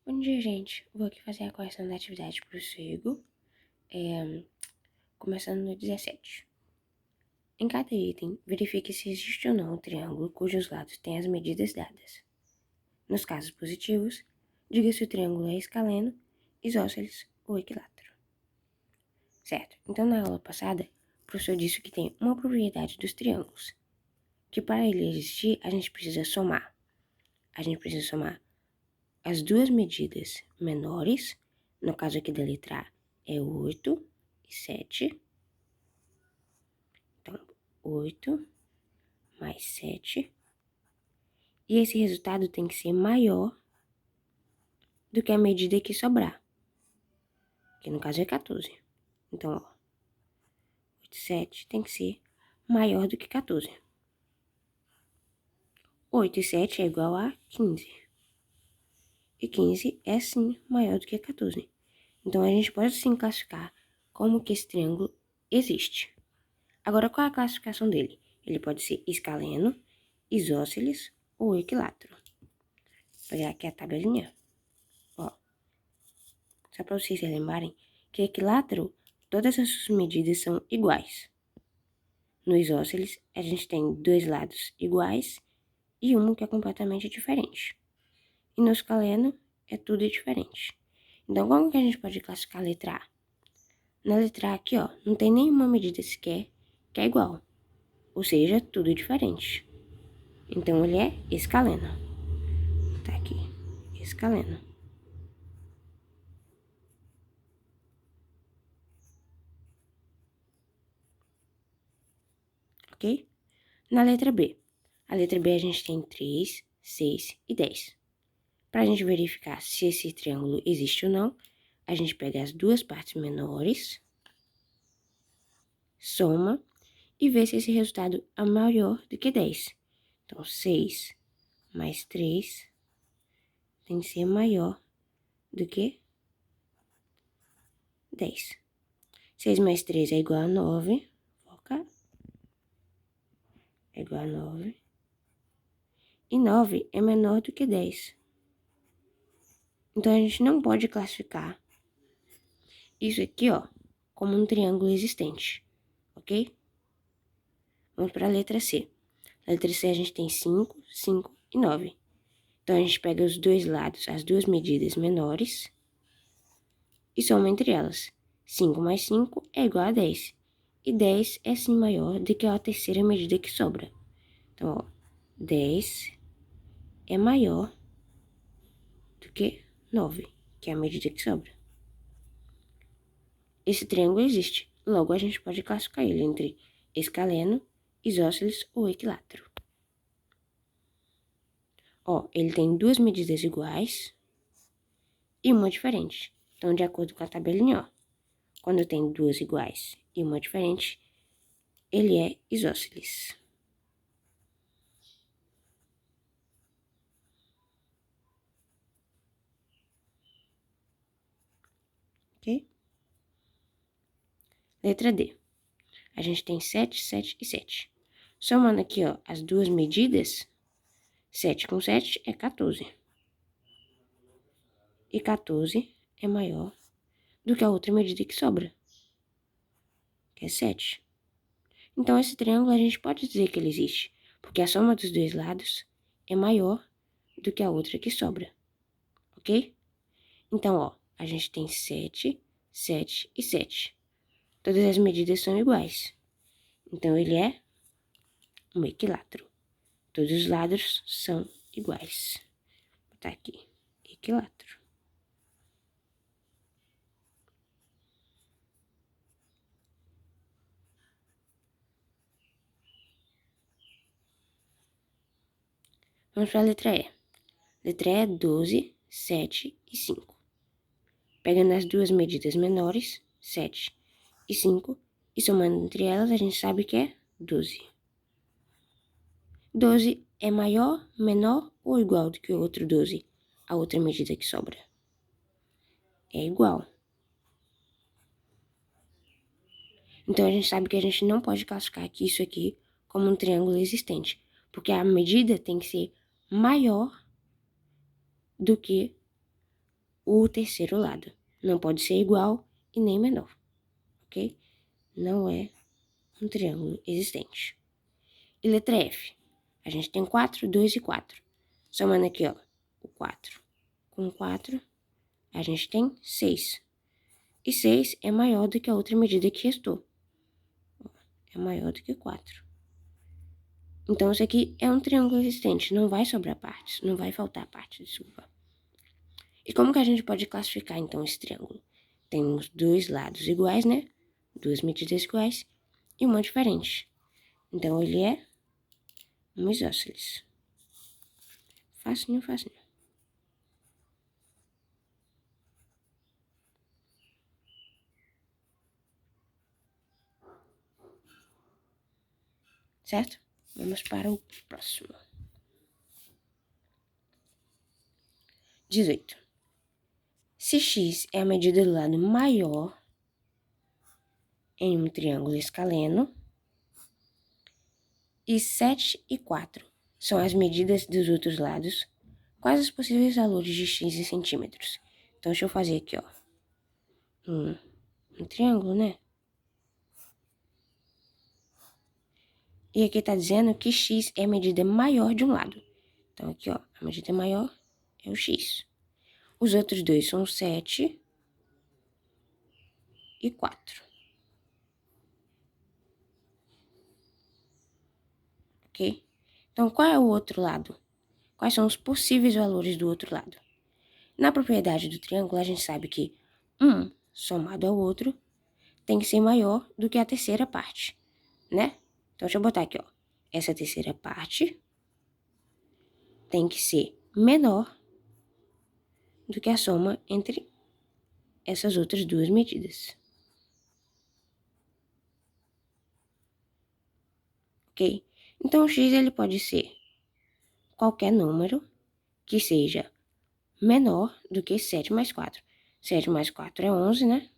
Bom dia, gente. Vou aqui fazer a correção da atividade para o Sego, começando no 17. Em cada item, verifique se existe ou não um triângulo cujos lados têm as medidas dadas. Nos casos positivos, diga se o triângulo é escaleno, isósceles ou equilátero. Certo, então na aula passada, o professor disse que tem uma propriedade dos triângulos, que para ele existir, a gente precisa somar. A gente precisa somar as duas medidas menores, no caso aqui da letra A é 8 e 7. Então, 8 mais 7. E esse resultado tem que ser maior do que a medida que sobrar, que no caso é 14. Então, ó, 8 e 7 tem que ser maior do que 14. 8 e 7 é igual a 15. E 15 é sim maior do que 14. Então, a gente pode sim classificar como que esse triângulo existe. Agora, qual é a classificação dele? Ele pode ser escaleno, isósceles ou equilátero. Vou pegar aqui a tabelinha. Ó, só para vocês se lembrarem que equilátero, todas as suas medidas são iguais. No isósceles, a gente tem dois lados iguais e um que é completamente diferente. E no escaleno, é tudo diferente. Então, como que a gente pode classificar a letra A? Na letra A aqui, ó, não tem nenhuma medida sequer que é igual. Ou seja, tudo diferente. Então, ele é escaleno. Tá aqui, escaleno. Ok? Na letra B. A letra B a gente tem 3, 6 e 10. Para a gente verificar se esse triângulo existe ou não, a gente pega as duas partes menores, soma e vê se esse resultado é maior do que 10. Então, 6 mais 3 tem que ser maior do que 10. 6 mais 3 é igual a 9. Foca. É igual a 9. E 9 é menor do que 10. Então, a gente não pode classificar isso aqui, ó, como um triângulo existente, ok? Vamos para a letra C. Na letra C a gente tem 5, 5 e 9. Então, a gente pega os dois lados, as duas medidas menores, e soma entre elas. 5 mais 5 é igual a 10. E 10 é sim maior do que a terceira medida que sobra. Então, ó, 10 é maior do que 9, que é a medida que sobra. Esse triângulo existe, logo a gente pode classificar ele entre escaleno, isósceles ou equilátero. Ó, ele tem duas medidas iguais e uma diferente. Então, de acordo com a tabelinha, ó, quando tem duas iguais e uma diferente, ele é isósceles. Ok? Letra D. A gente tem 7, 7 e 7. Somando aqui, ó, as duas medidas, 7 com 7 é 14. E 14 é maior do que a outra medida que sobra, que é 7. Então, esse triângulo a gente pode dizer que ele existe, porque a soma dos dois lados é maior do que a outra que sobra, ok? Então, ó, a gente tem 7, 7 e 7. Todas as medidas são iguais. Então, ele é um equilátero. Todos os lados são iguais. Vou botar aqui, equilátero. Vamos para a letra E. Letra E é 12, 7 e 5. Pegando as duas medidas menores, 7 e 5, e somando entre elas, a gente sabe que é 12. 12 é maior, menor ou igual do que o outro 12, a outra medida que sobra? É igual. Então, a gente sabe que a gente não pode classificar aqui isso aqui como um triângulo existente, porque a medida tem que ser maior do que o terceiro lado. Não pode ser igual e nem menor, ok? Não é um triângulo existente. E letra F. A gente tem 4, 2 e 4. Somando aqui, ó, o 4 com 4, a gente tem 6. E 6 é maior do que a outra medida que restou. É maior do que 4. Então, isso aqui é um triângulo existente. Não vai sobrar partes. Não vai faltar parte, desculpa. E como que a gente pode classificar, então, esse triângulo? Temos dois lados iguais, né? Duas medidas iguais e uma diferente. Então, ele é um isósceles. Facinho, facinho. Certo? Vamos para o próximo. 18. Se x é a medida do lado maior em um triângulo escaleno e 7 e 4 são as medidas dos outros lados, quais os possíveis valores de x em centímetros? Então, deixa eu fazer aqui, ó. Um triângulo, né? E aqui tá dizendo que x é a medida maior de um lado. Então, aqui, ó, a medida maior é o x. Os outros dois são 7 e 4. Ok? Então, qual é o outro lado? Quais são os possíveis valores do outro lado? Na propriedade do triângulo, a gente sabe que um somado ao outro tem que ser maior do que a terceira parte, né? Então, deixa eu botar aqui, ó. Essa terceira parte tem que ser menor do que a soma entre essas outras duas medidas. Ok? Então, o x ele pode ser qualquer número que seja menor do que 7 mais 4. 7 mais 4 é 11, né?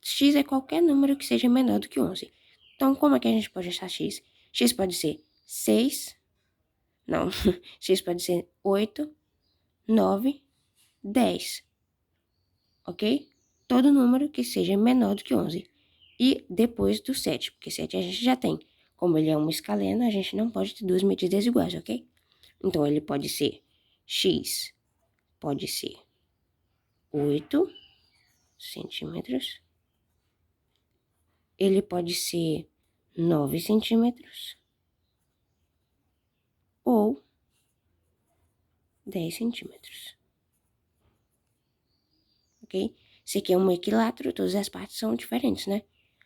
X é qualquer número que seja menor do que 11. Então, como é que a gente pode achar x? X pode ser 6, não, x pode ser 8, 9, 10, ok? Todo número que seja menor do que 11. E depois do 7, porque 7 a gente já tem. Como ele é uma escalena, a gente não pode ter duas medidas iguais, ok? Então, ele pode ser x, pode ser 8 centímetros. Ele pode ser 9 centímetros ou 10 centímetros. Ok? Esse aqui é um equilátero, todas as partes são diferentes, né?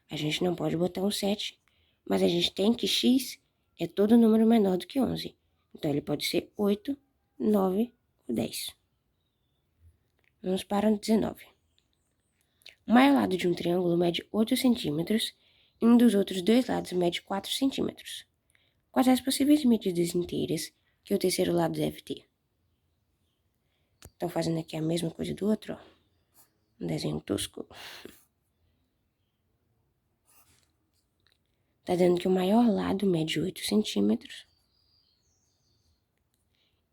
A gente não pode botar um 7, mas a gente tem que x é todo número menor do que 11. Então, ele pode ser 8, 9 ou 10. Vamos para o 19. O maior lado de um triângulo mede 8 centímetros e um dos outros dois lados mede 4 centímetros. Quais as possíveis medidas inteiras que o terceiro lado deve ter? Estão fazendo aqui a mesma coisa do outro, ó. Um desenho tosco. Tá dando que o maior lado mede 8 centímetros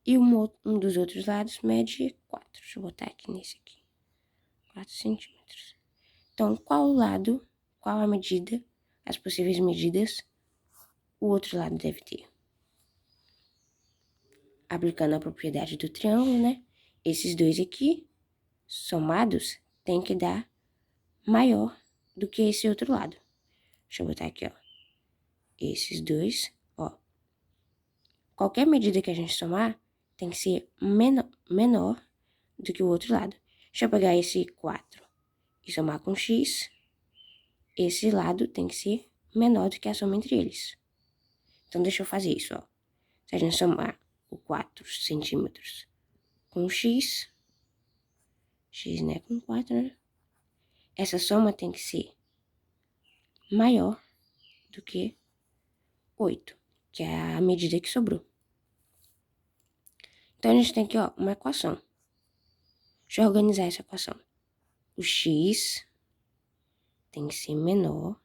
e um dos outros lados mede 4. Deixa eu botar aqui nesse aqui. 4 centímetros. Então, qual a medida, as possíveis medidas, o outro lado deve ter? Aplicando a propriedade do triângulo, né? Esses dois aqui, somados, tem que dar maior do que esse outro lado. Deixa eu botar aqui, ó. Esses dois, ó. Qualquer medida que a gente somar tem que ser menor do que o outro lado. Deixa eu pegar esse 4 e somar com x. Esse lado tem que ser menor do que a soma entre eles. Então, deixa eu fazer isso, ó. Se a gente somar o 4 centímetros com x, né, com 4, né? Essa soma tem que ser maior do que 8, que é a medida que sobrou. Então, a gente tem aqui, ó, uma equação. Deixa eu organizar essa equação. O x tem que ser menor.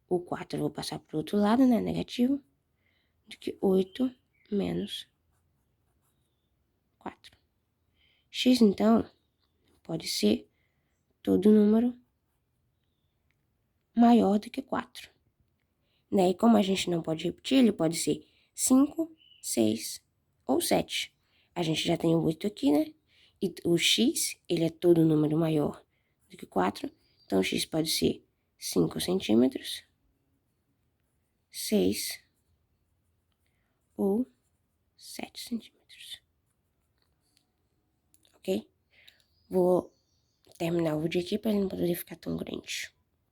O 4 eu vou passar para o outro lado, né, negativo, do que 8 menos 4. X, então, pode ser todo número maior do que 4. Daí, como a gente não pode repetir, ele pode ser 5, 6 ou 7. A gente já tem o 8 aqui, né? E o x, ele é todo número maior do que 4. Então, o x pode ser 5 centímetros, 6 ou 7 centímetros. Ok? Vou terminar o vídeo aqui para ele não poder ficar tão grande.